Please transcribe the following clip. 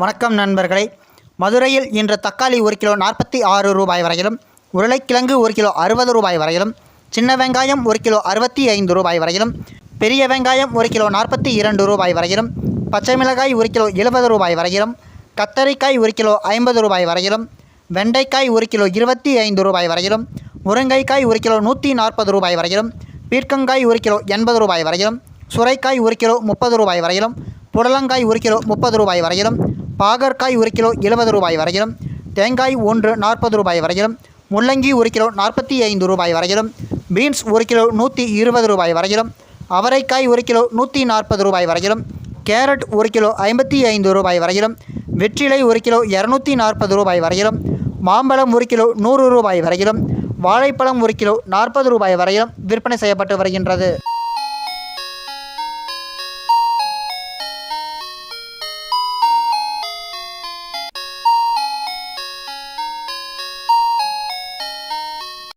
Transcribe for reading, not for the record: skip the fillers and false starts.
வணக்கம் நண்பர்களே. மதுரையில் இன்று தக்காளி 1 கிலோ 46 ரூபாய் வரையிலும், உருளைக்கிழங்கு 1 கிலோ 60 ரூபாய் வரையிலும், சின்ன வெங்காயம் 1 கிலோ 65 ரூபாய் வரையிலும், பெரிய வெங்காயம் 1 கிலோ 42 ரூபாய் வரையிலும், பச்சை மிளகாய் 1 கிலோ 70 ரூபாய் வரையிலும், கத்தரிக்காய் 1 கிலோ 50 ரூபாய் வரையிலும், வெண்டைக்காய் 1 கிலோ 25 ரூபாய் வரையிலும், முருங்கைக்காய் 1 கிலோ 140 ரூபாய் வரையிலும், பீர்க்கங்காய் 1 கிலோ 80 ரூபாய் வரையிலும், சுரைக்காய் 1 கிலோ 30 ரூபாய் வரையிலும், புடலங்காய் 1 கிலோ 30 ரூபாய் வரையிலும், பாகற்காய் 1 கிலோ 70 ரூபாய் வரையிலும், தேங்காய் 1 40 ரூபாய் வரையிலும், முள்ளங்கி 1 கிலோ 45 ரூபாய் வரையிலும், பீன்ஸ் 1 கிலோ 120 ரூபாய் வரையிலும், அவரைக்காய் 1 கிலோ 140 ரூபாய் வரையிலும், கேரட் 1 கிலோ 55 ரூபாய் வரையிலும், வெற்றிலை 1 கிலோ 240 ரூபாய் வரையிலும், மாம்பழம் 1 கிலோ 100 ரூபாய் வரையிலும், வாழைப்பழம் 1 கிலோ 40 ரூபாய் வரையிலும் விற்பனை செய்யப்பட்டு வருகின்றது.